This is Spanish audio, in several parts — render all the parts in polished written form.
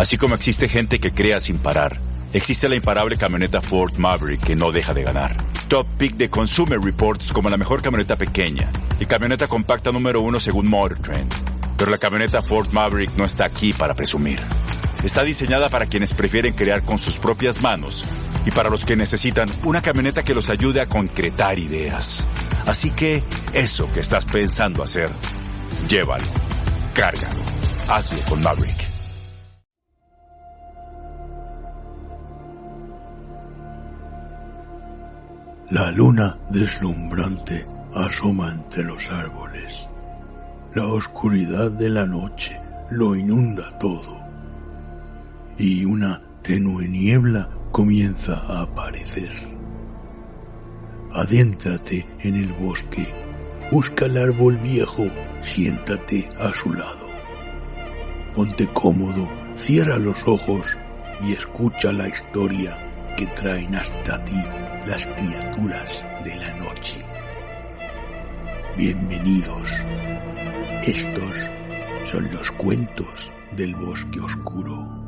Así como existe gente que crea sin parar, existe la imparable camioneta Ford Maverick que no deja de ganar. Top pick de Consumer Reports como la mejor camioneta pequeña y camioneta compacta número 1 según Motor Trend. Pero la camioneta Ford Maverick no está aquí para presumir. Está diseñada para quienes prefieren crear con sus propias manos y para los que necesitan una camioneta que los ayude a concretar ideas. Así que eso que estás pensando hacer, llévalo, cárgalo, hazlo con Maverick. La luna deslumbrante asoma entre los árboles. La oscuridad de la noche lo inunda todo. Y una tenue niebla comienza a aparecer. Adéntrate en el bosque. Busca el árbol viejo. Siéntate a su lado. Ponte cómodo, cierra los ojos y escucha la historia que traen hasta ti las criaturas de la noche. Bienvenidos. Estos son los cuentos del bosque oscuro.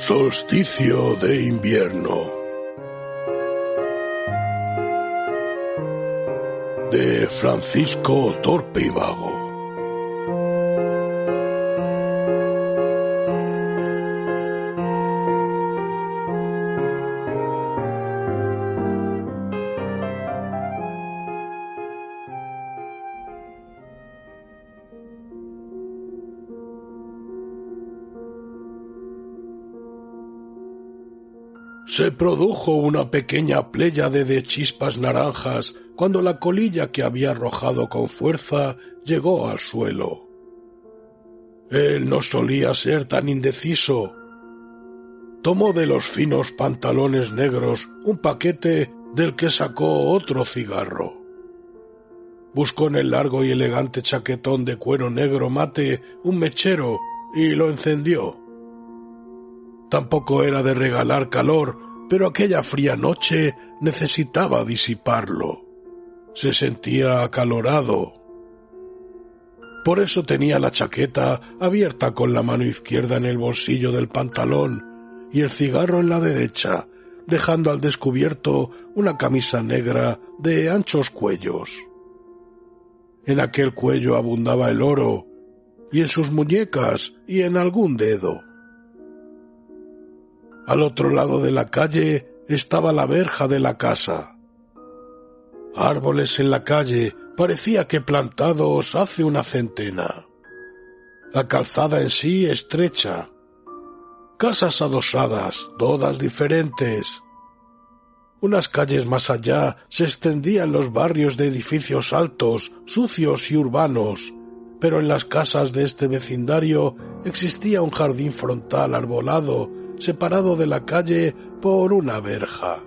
Solsticio de invierno, de Francisco Torpe y Vago. Se produjo una pequeña pléyade de chispas naranjas cuando la colilla que había arrojado con fuerza llegó al suelo. Él no solía ser tan indeciso. Tomó de los finos pantalones negros un paquete del que sacó otro cigarro. Buscó en el largo y elegante chaquetón de cuero negro mate un mechero y lo encendió. Tampoco era de regalar calor, pero aquella fría noche necesitaba disiparlo. Se sentía acalorado. Por eso tenía la chaqueta abierta con la mano izquierda en el bolsillo del pantalón y el cigarro en la derecha, dejando al descubierto una camisa negra de anchos cuellos. En aquel cuello abundaba el oro, y en sus muñecas y en algún dedo. Al otro lado de la calle estaba la verja de la casa. Árboles en la calle, parecía que plantados hace una centena. La calzada en sí estrecha. Casas adosadas, todas diferentes. Unas calles más allá se extendían los barrios de edificios altos, sucios y urbanos, pero en las casas de este vecindario existía un jardín frontal arbolado, separado de la calle por una verja.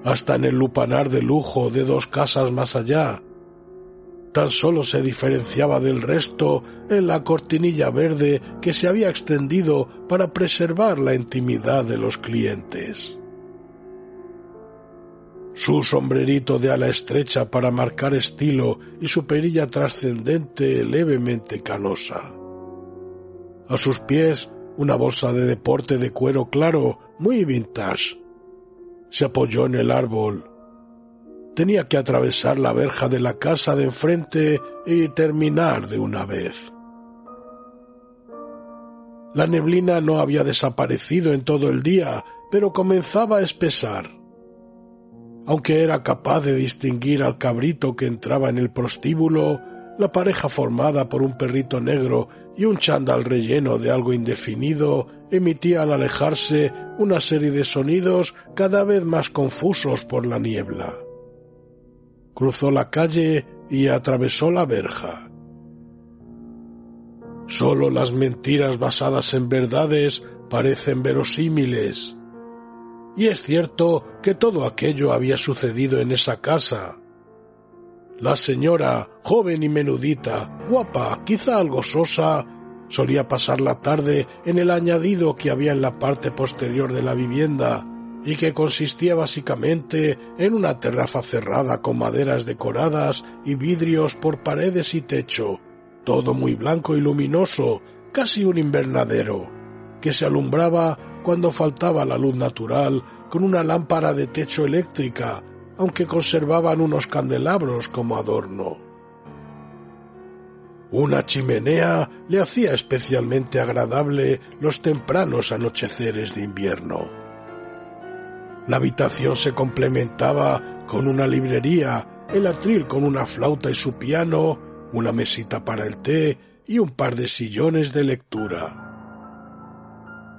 Hasta en el lupanar de lujo de dos casas más allá, tan solo se diferenciaba del resto en la cortinilla verde que se había extendido para preservar la intimidad de los clientes. Su sombrerito de ala estrecha para marcar estilo y su perilla trascendente levemente canosa. A sus pies, una bolsa de deporte de cuero claro, muy vintage. Se apoyó en el árbol. Tenía que atravesar la verja de la casa de enfrente y terminar de una vez. La neblina no había desaparecido en todo el día, pero comenzaba a espesar. Aunque era capaz de distinguir al cabrito que entraba en el prostíbulo, la pareja formada por un perrito negro y un chándal relleno de algo indefinido emitía al alejarse una serie de sonidos cada vez más confusos por la niebla. Cruzó la calle y atravesó la verja. Solo las mentiras basadas en verdades parecen verosímiles. Y es cierto que todo aquello había sucedido en esa casa. La señora, joven y menudita, guapa, quizá algo sosa, solía pasar la tarde en el añadido que había en la parte posterior de la vivienda y que consistía básicamente en una terraza cerrada con maderas decoradas y vidrios por paredes y techo, todo muy blanco y luminoso, casi un invernadero, que se alumbraba cuando faltaba la luz natural con una lámpara de techo eléctrica, aunque conservaban unos candelabros como adorno. Una chimenea le hacía especialmente agradable los tempranos anocheceres de invierno. La habitación se complementaba con una librería, el atril con una flauta y su piano, una mesita para el té y un par de sillones de lectura.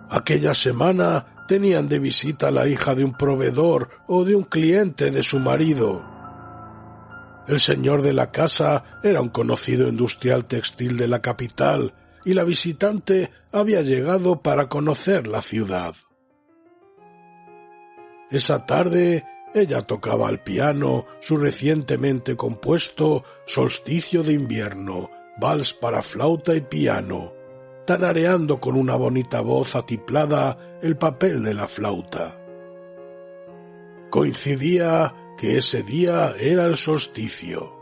Aquella semana tenían de visita a la hija de un proveedor o de un cliente de su marido. El señor de la casa era un conocido industrial textil de la capital y la visitante había llegado para conocer la ciudad. Esa tarde ella tocaba al piano su recientemente compuesto Solsticio de invierno, vals para flauta y piano, tarareando con una bonita voz atiplada el papel de la flauta. Coincidía que ese día era el solsticio.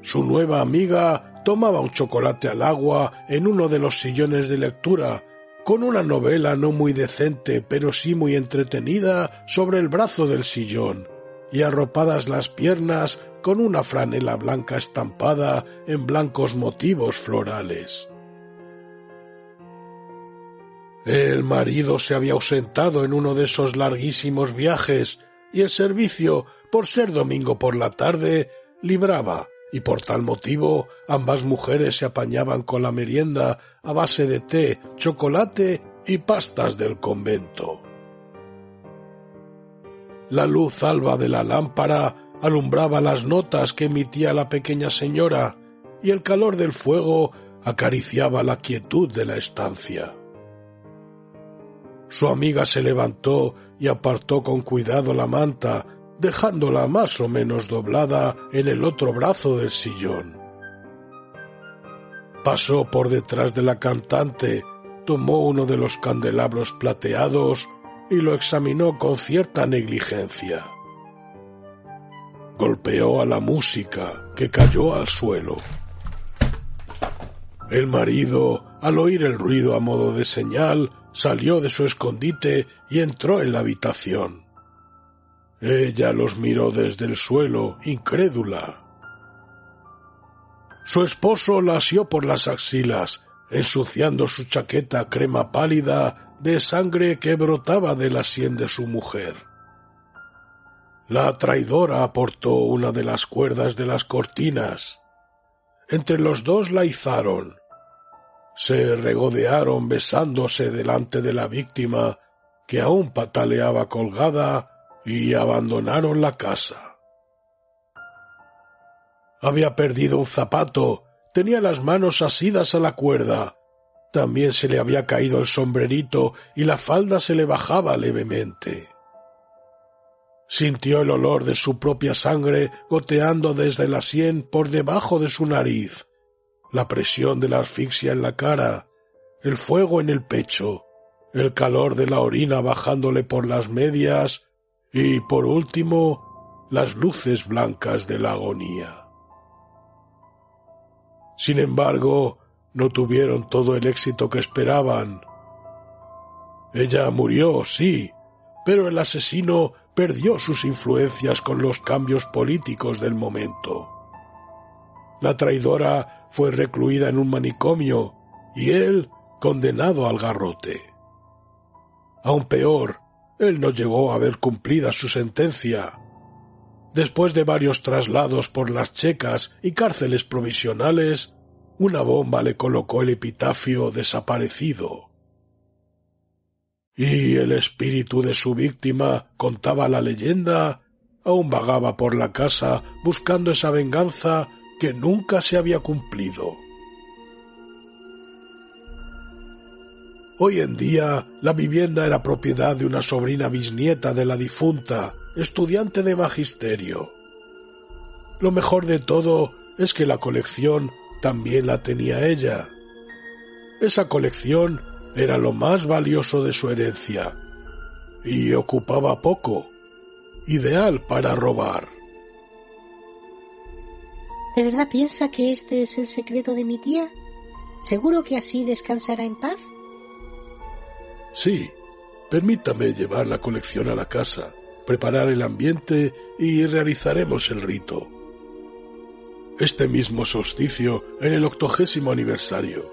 Su nueva amiga tomaba un chocolate al agua en uno de los sillones de lectura, con una novela no muy decente pero sí muy entretenida sobre el brazo del sillón, y arropadas las piernas con una franela blanca estampada en blancos motivos florales. El marido se había ausentado en uno de esos larguísimos viajes y el servicio, por ser domingo por la tarde, libraba, y por tal motivo ambas mujeres se apañaban con la merienda a base de té, chocolate y pastas del convento. La luz alba de la lámpara alumbraba las notas que emitía la pequeña señora y el calor del fuego acariciaba la quietud de la estancia. Su amiga se levantó y apartó con cuidado la manta, dejándola más o menos doblada en el otro brazo del sillón. Pasó por detrás de la cantante, tomó uno de los candelabros plateados y lo examinó con cierta negligencia. Golpeó a la música, que cayó al suelo. El marido, al oír el ruido a modo de señal, salió de su escondite y entró en la habitación. Ella los miró desde el suelo, incrédula. Su esposo la asió por las axilas, ensuciando su chaqueta crema pálida de sangre que brotaba de la sien de su mujer. La traidora aportó una de las cuerdas de las cortinas. Entre los dos la izaron. Se regodearon besándose delante de la víctima, que aún pataleaba colgada, y abandonaron la casa. Había perdido un zapato, tenía las manos asidas a la cuerda. También se le había caído el sombrerito y la falda se le bajaba levemente. Sintió el olor de su propia sangre goteando desde la sien por debajo de su nariz, la presión de la asfixia en la cara, el fuego en el pecho, el calor de la orina bajándole por las medias y, por último, las luces blancas de la agonía. Sin embargo, no tuvieron todo el éxito que esperaban. Ella murió, sí, pero el asesino perdió sus influencias con los cambios políticos del momento. La traidora fue recluida en un manicomio y él condenado al garrote. Aún peor, él no llegó a ver cumplida su sentencia. Después de varios traslados por las checas y cárceles provisionales, una bomba le colocó el epitafio desaparecido. y el espíritu de su víctima, contaba la leyenda, aún vagaba por la casa buscando esa venganza que nunca se había cumplido. Hoy en día, la vivienda era propiedad de una sobrina bisnieta de la difunta, estudiante de magisterio. Lo mejor de todo es que la colección también la tenía ella. Esa colección era lo más valioso de su herencia y ocupaba poco, ideal para robar. ¿De verdad piensa que este es el secreto de mi tía? ¿Seguro que así descansará en paz? Sí, permítame llevar la colección a la casa, preparar el ambiente y realizaremos el rito. Este mismo solsticio en el 80º aniversario.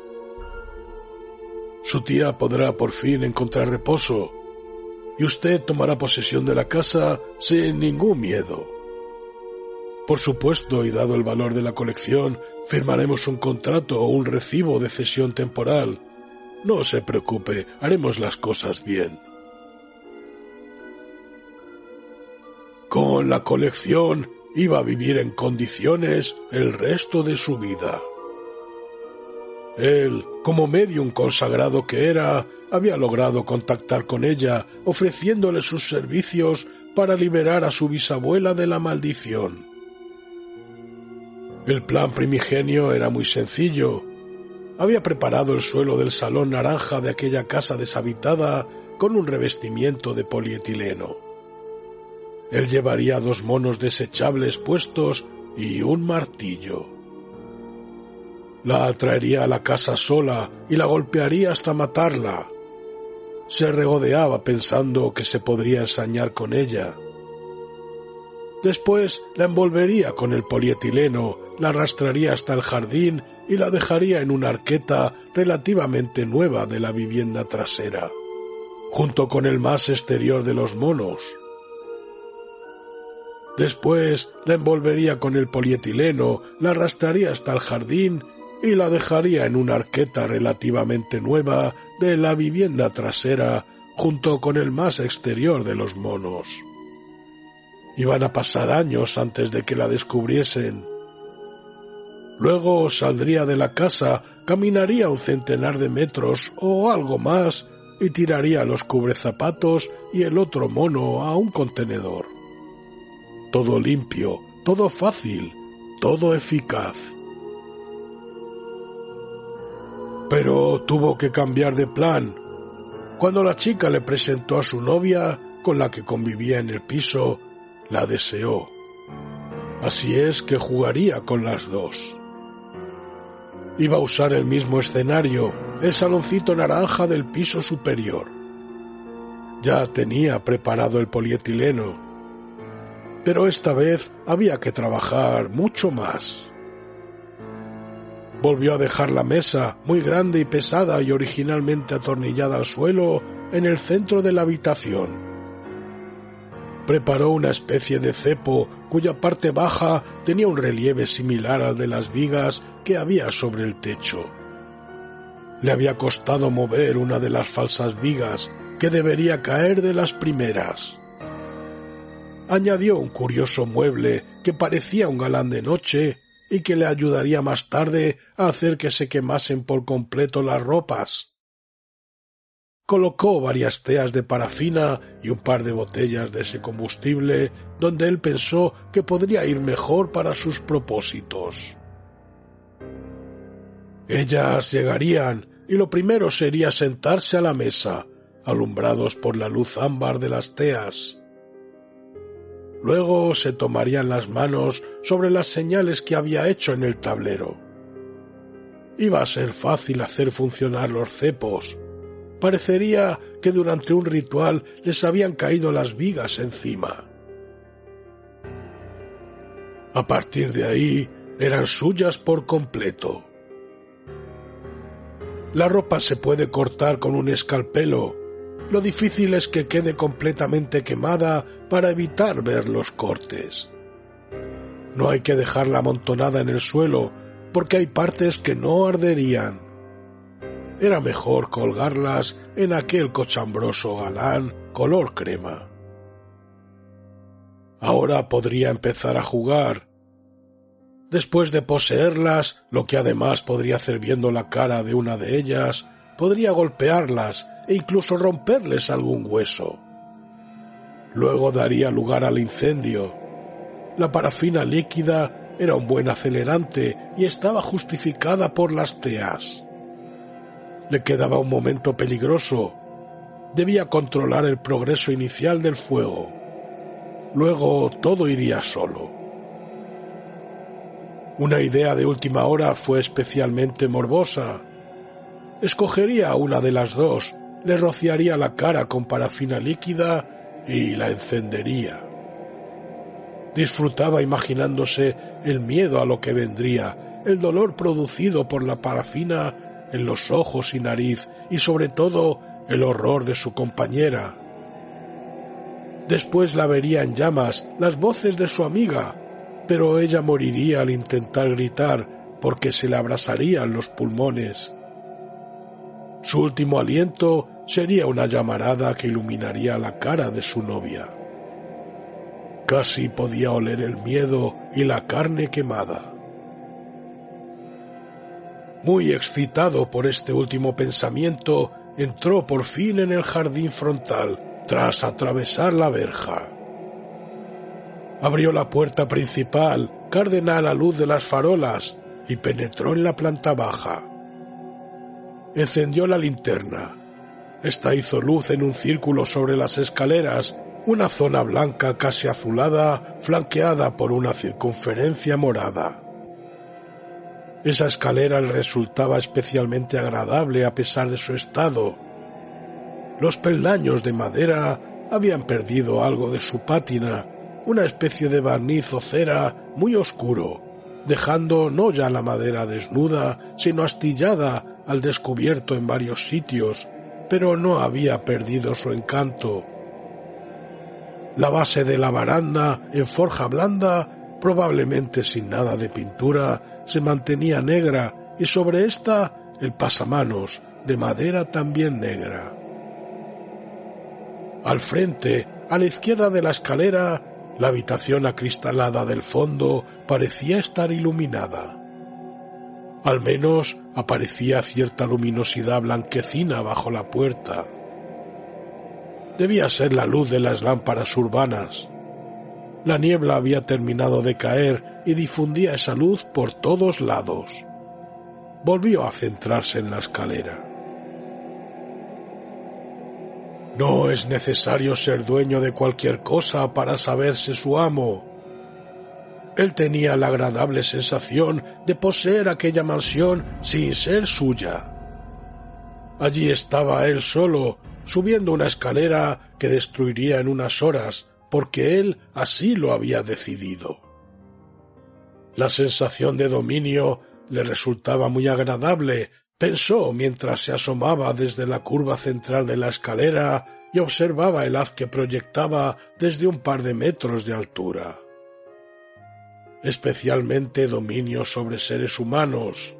Su tía podrá por fin encontrar reposo y usted tomará posesión de la casa sin ningún miedo. Por supuesto, y dado el valor de la colección, firmaremos un contrato o un recibo de cesión temporal. No se preocupe, haremos las cosas bien. Con la colección iba a vivir en condiciones el resto de su vida. Él, como médium consagrado que era, había logrado contactar con ella, ofreciéndole sus servicios para liberar a su bisabuela de la maldición. El plan primigenio era muy sencillo. Había preparado el suelo del salón naranja de aquella casa deshabitada con un revestimiento de polietileno. Él llevaría 2 monos desechables puestos y un martillo. La atraería a la casa sola y la golpearía hasta matarla. Se regodeaba pensando que se podría ensañar con ella. Después la envolvería con el polietileno, la arrastraría hasta el jardín y la dejaría en una arqueta relativamente nueva de la vivienda trasera, junto con el más exterior de los monos. Después la envolvería con el polietileno, la arrastraría hasta el jardín y la dejaría en una arqueta relativamente nueva de la vivienda trasera, junto con el más exterior de los monos. Iban a pasar años antes de que la descubriesen. Luego saldría de la casa, caminaría 1 centenar de metros o algo más y tiraría los cubrezapatos y el otro mono a un contenedor. Todo limpio, todo fácil, todo eficaz. Pero tuvo que cambiar de plan. Cuando la chica le presentó a su novia, con la que convivía en el piso, la deseó. Así es que jugaría con las dos. Iba a usar el mismo escenario, el saloncito naranja del piso superior. Ya tenía preparado el polietileno, pero esta vez había que trabajar mucho más. Volvió a dejar la mesa, muy grande y pesada y originalmente atornillada al suelo, en el centro de la habitación. Preparó una especie de cepo cuya parte baja tenía un relieve similar al de las vigas que había sobre el techo. Le había costado mover una de las falsas vigas, que debería caer de las primeras. Añadió un curioso mueble que parecía un galán de noche y que le ayudaría más tarde a hacer que se quemasen por completo las ropas. Colocó varias teas de parafina y un par de botellas de ese combustible donde él pensó que podría ir mejor para sus propósitos. Ellas llegarían y lo primero sería sentarse a la mesa, alumbrados por la luz ámbar de las teas. Luego se tomarían las manos sobre las señales que había hecho en el tablero. Iba a ser fácil hacer funcionar los cepos. Parecería que durante un ritual les habían caído las vigas encima. A partir de ahí, eran suyas por completo. La ropa se puede cortar con un escalpelo. Lo difícil es que quede completamente quemada para evitar ver los cortes. No hay que dejarla amontonada en el suelo, porque hay partes que no arderían. era mejor colgarlas en aquel cochambroso galán color crema. Ahora podría empezar a jugar. Después de poseerlas, lo que además podría hacer viendo la cara de una de ellas, podría golpearlas e incluso romperles algún hueso. Luego daría lugar al incendio. La parafina líquida era un buen acelerante y estaba justificada por las teas. Le quedaba un momento peligroso. Debía controlar el progreso inicial del fuego. Luego todo iría solo. Una idea de última hora fue especialmente morbosa. Escogería a una de las dos, le rociaría la cara con parafina líquida y la encendería. Disfrutaba imaginándose el miedo a lo que vendría, el dolor producido por la parafina en los ojos y nariz, y sobre todo el horror de su compañera. Después la vería en llamas, las voces de su amiga, pero ella moriría al intentar gritar porque se le abrasarían los pulmones. Su último aliento sería una llamarada que iluminaría la cara de su novia. Casi podía oler el miedo y la carne quemada. Muy excitado por este último pensamiento, entró por fin en el jardín frontal, tras atravesar la verja. Abrió la puerta principal, cardenal a luz de las farolas, y penetró en la planta baja. Encendió la linterna. Esta hizo luz en un círculo sobre las escaleras, una zona blanca casi azulada, flanqueada por una circunferencia morada. Esa escalera le resultaba especialmente agradable a pesar de su estado. Los peldaños de madera habían perdido algo de su pátina, una especie de barniz o cera muy oscuro, dejando no ya la madera desnuda, sino astillada al descubierto en varios sitios, pero no había perdido su encanto. La base de la baranda, en forja blanda, probablemente sin nada de pintura, se mantenía negra, y sobre esta el pasamanos, de madera también negra. Al frente, a la izquierda de la escalera, la habitación acristalada del fondo parecía estar iluminada. Al menos aparecía cierta luminosidad blanquecina bajo la puerta. Debía ser la luz de las lámparas urbanas. La niebla había terminado de caer y difundía esa luz por todos lados. Volvió a centrarse en la escalera. No es necesario ser dueño de cualquier cosa para saberse su amo. Él tenía la agradable sensación de poseer aquella mansión sin ser suya. Allí estaba él solo, subiendo una escalera que destruiría en unas horas, porque él así lo había decidido. La sensación de dominio le resultaba muy agradable, pensó mientras se asomaba desde la curva central de la escalera y observaba el haz que proyectaba desde un par de metros de altura. Especialmente dominio sobre seres humanos.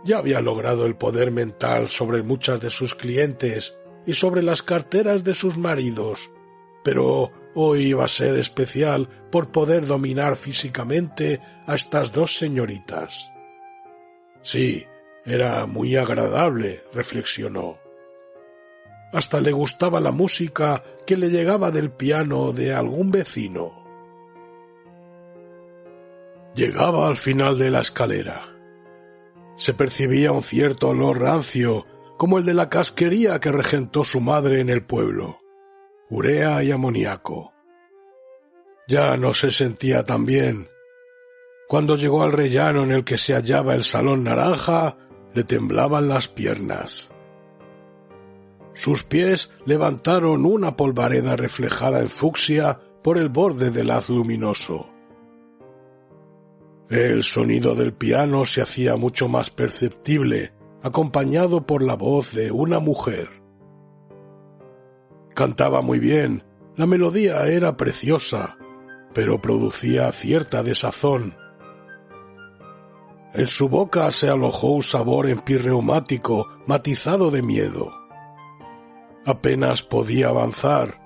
Ya había logrado el poder mental sobre muchas de sus clientes y sobre las carteras de sus maridos, pero hoy iba a ser especial por poder dominar físicamente a estas dos señoritas. Sí, era muy agradable, reflexionó. Hasta le gustaba la música que le llegaba del piano de algún vecino. Llegaba al final de la escalera. Se percibía un cierto olor rancio, como el de la casquería que regentó su madre en el pueblo. Urea y amoníaco. Ya no se sentía tan bien. Cuando llegó al rellano en el que se hallaba el salón naranja, le temblaban las piernas. Sus pies levantaron una polvareda reflejada en fucsia por el borde del haz luminoso. El sonido del piano se hacía mucho más perceptible, acompañado por la voz de una mujer. Cantaba muy bien, la melodía era preciosa, pero producía cierta desazón. En su boca se alojó un sabor empirreumático matizado de miedo. Apenas podía avanzar.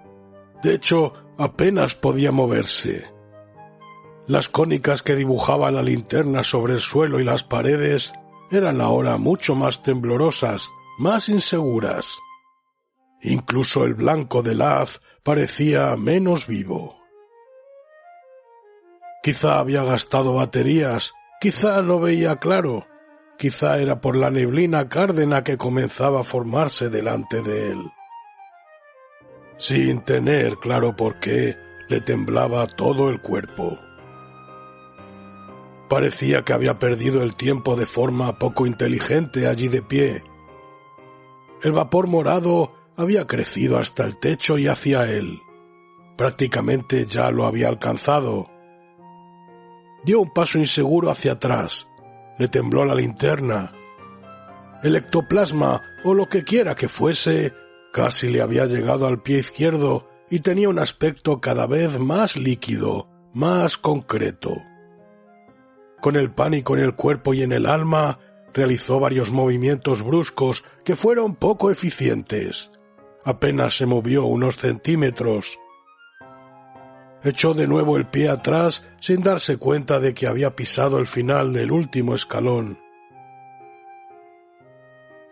De hecho, apenas podía moverse. Las cónicas que dibujaba la linterna sobre el suelo y las paredes eran ahora mucho más temblorosas, más inseguras. Incluso el blanco del haz parecía menos vivo. Quizá había gastado baterías, quizá no veía claro, quizá era por la neblina cárdena que comenzaba a formarse delante de él. Sin tener claro por qué, le temblaba todo el cuerpo. Parecía que había perdido el tiempo de forma poco inteligente allí de pie. El vapor morado había crecido hasta el techo y hacia él. Prácticamente ya lo había alcanzado. Dio un paso inseguro hacia atrás. Le tembló la linterna. El ectoplasma, o lo que quiera que fuese, casi le había llegado al pie izquierdo y tenía un aspecto cada vez más líquido, más concreto. Con el pánico en el cuerpo y en el alma, realizó varios movimientos bruscos que fueron poco eficientes. Apenas se movió unos centímetros. Echó de nuevo el pie atrás sin darse cuenta de que había pisado el final del último escalón.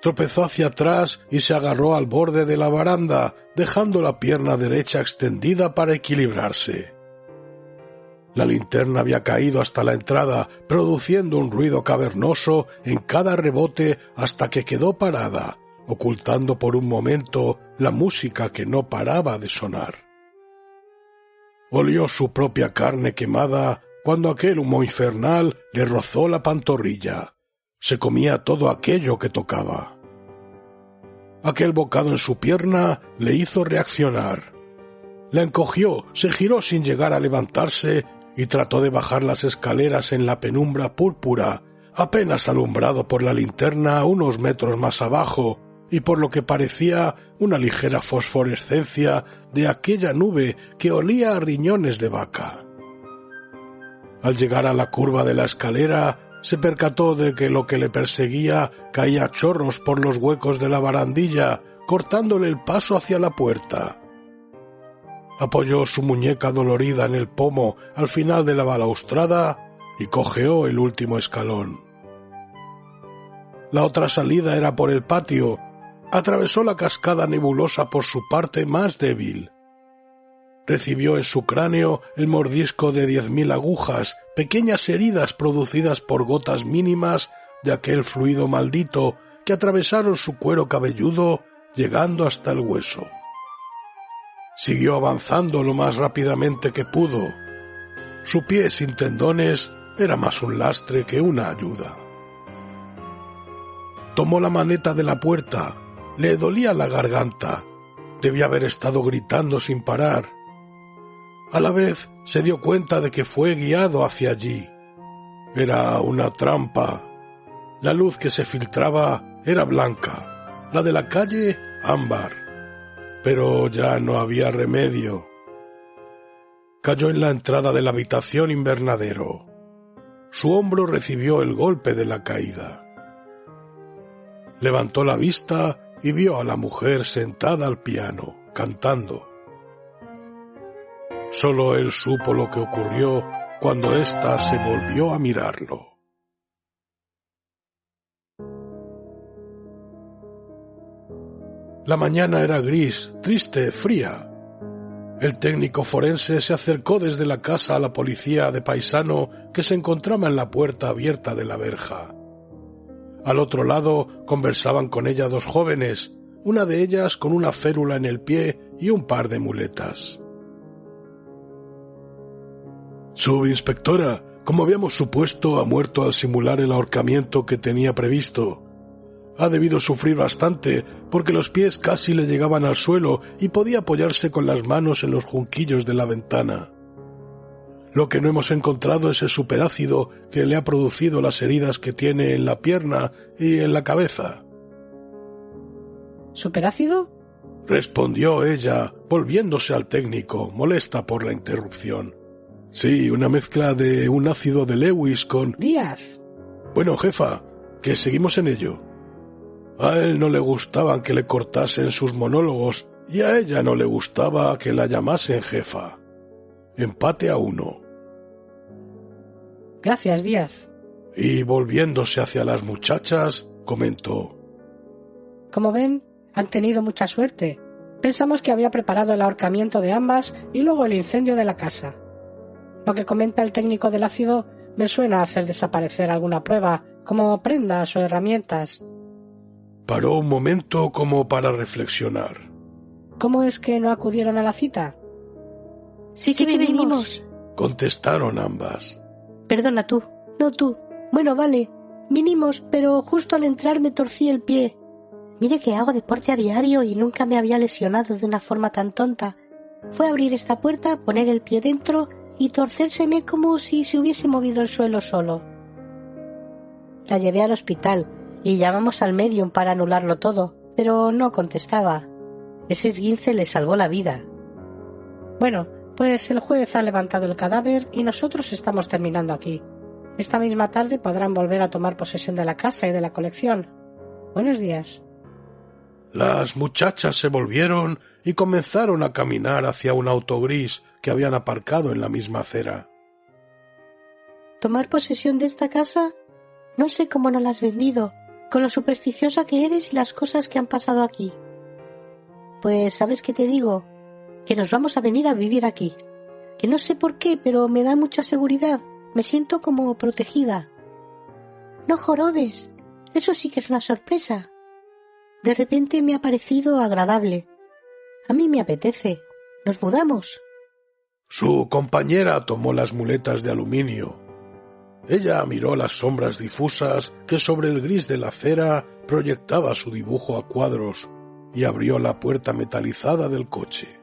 Tropezó hacia atrás y se agarró al borde de la baranda, dejando la pierna derecha extendida para equilibrarse. La linterna había caído hasta la entrada, produciendo un ruido cavernoso en cada rebote hasta que quedó parada, ocultando por un momento la música que no paraba de sonar. Olió su propia carne quemada cuando aquel humo infernal le rozó la pantorrilla. Se comía todo aquello que tocaba. Aquel bocado en su pierna le hizo reaccionar. La encogió, se giró sin llegar a levantarse y trató de bajar las escaleras en la penumbra púrpura, apenas alumbrado por la linterna unos metros más abajo, y por lo que parecía una ligera fosforescencia de aquella nube que olía a riñones de vaca. Al llegar a la curva de la escalera, se percató de que lo que le perseguía caía a chorros por los huecos de la barandilla, cortándole el paso hacia la puerta. Apoyó su muñeca dolorida en el pomo al final de la balaustrada y cojeó el último escalón. La otra salida era por el patio. Atravesó la cascada nebulosa por su parte más débil. Recibió en su cráneo el mordisco de 10.000 agujas, pequeñas heridas producidas por gotas mínimas de aquel fluido maldito que atravesaron su cuero cabelludo, llegando hasta el hueso. Siguió avanzando lo más rápidamente que pudo. Su pie sin tendones era más un lastre que una ayuda. Tomó la maneta de la puerta. Le dolía la garganta. Debía haber estado gritando sin parar. A la vez se dio cuenta de que fue guiado hacia allí. Era una trampa. La luz que se filtraba era blanca, la de la calle ámbar. Pero ya no había remedio. Cayó en la entrada de la habitación invernadero. Su hombro recibió el golpe de la caída. Levantó la vista y vio a la mujer sentada al piano, cantando. Solo él supo lo que ocurrió cuando ésta se volvió a mirarlo. La mañana era gris, triste, fría. El técnico forense se acercó desde la casa a la policía de paisano que se encontraba en la puerta abierta de la verja. Al otro lado conversaban con ella dos jóvenes, una de ellas con una férula en el pie y un par de muletas. Subinspectora, como habíamos supuesto, ha muerto al simular el ahorcamiento que tenía previsto. Ha debido sufrir bastante porque los pies casi le llegaban al suelo y podía apoyarse con las manos en los junquillos de la ventana. Lo que no hemos encontrado es el superácido que le ha producido las heridas que tiene en la pierna y en la cabeza. ¿Superácido? Respondió ella, volviéndose al técnico, molesta por la interrupción. Sí, una mezcla de un ácido de Lewis con... Díaz. Bueno, jefa, que seguimos en ello. A él no le gustaban que le cortasen sus monólogos y a ella no le gustaba que la llamasen jefa. Empate a 1. Gracias, Díaz. Y volviéndose hacia las muchachas, comentó: Como ven, han tenido mucha suerte. Pensamos que había preparado el ahorcamiento de ambas y luego el incendio de la casa. Lo que comenta el técnico del ácido me suena a hacer desaparecer alguna prueba, como prendas o herramientas. Paró un momento como para reflexionar. ¿Cómo es que no acudieron a la cita? Sí que vinimos, contestaron ambas. Perdona tú, no tú. Bueno, vale, vinimos, pero justo al entrar me torcí el pie. Mire que hago deporte a diario y nunca me había lesionado de una forma tan tonta. Fue abrir esta puerta, poner el pie dentro y torcérseme como si se hubiese movido el suelo solo. La llevé al hospital y llamamos al médium para anularlo todo, pero no contestaba. Ese esguince le salvó la vida. Bueno, pues el juez ha levantado el cadáver y nosotros estamos terminando aquí. Esta misma tarde podrán volver a tomar posesión de la casa y de la colección. Buenos días. Las muchachas se volvieron y comenzaron a caminar hacia un auto gris que habían aparcado en la misma acera. ¿Tomar posesión de esta casa? No sé cómo no la has vendido, con lo supersticiosa que eres y las cosas que han pasado aquí. Pues, ¿sabes qué te digo? Que nos vamos a venir a vivir aquí. Que no sé por qué, pero me da mucha seguridad. Me siento como protegida. No jorobes. Eso sí que es una sorpresa. De repente me ha parecido agradable. A mí me apetece. ¿Nos mudamos? Su compañera tomó las muletas de aluminio. Ella miró las sombras difusas que sobre el gris de la acera proyectaba su dibujo a cuadros y abrió la puerta metalizada del coche.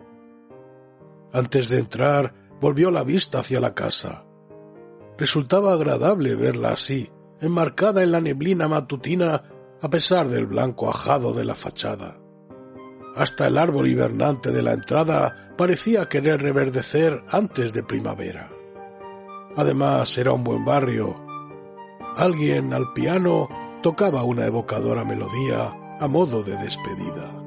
Antes de entrar, volvió la vista hacia la casa. Resultaba agradable verla así, enmarcada en la neblina matutina a pesar del blanco ajado de la fachada. Hasta el árbol hibernante de la entrada parecía querer reverdecer antes de primavera. Además, era un buen barrio. Alguien al piano tocaba una evocadora melodía a modo de despedida.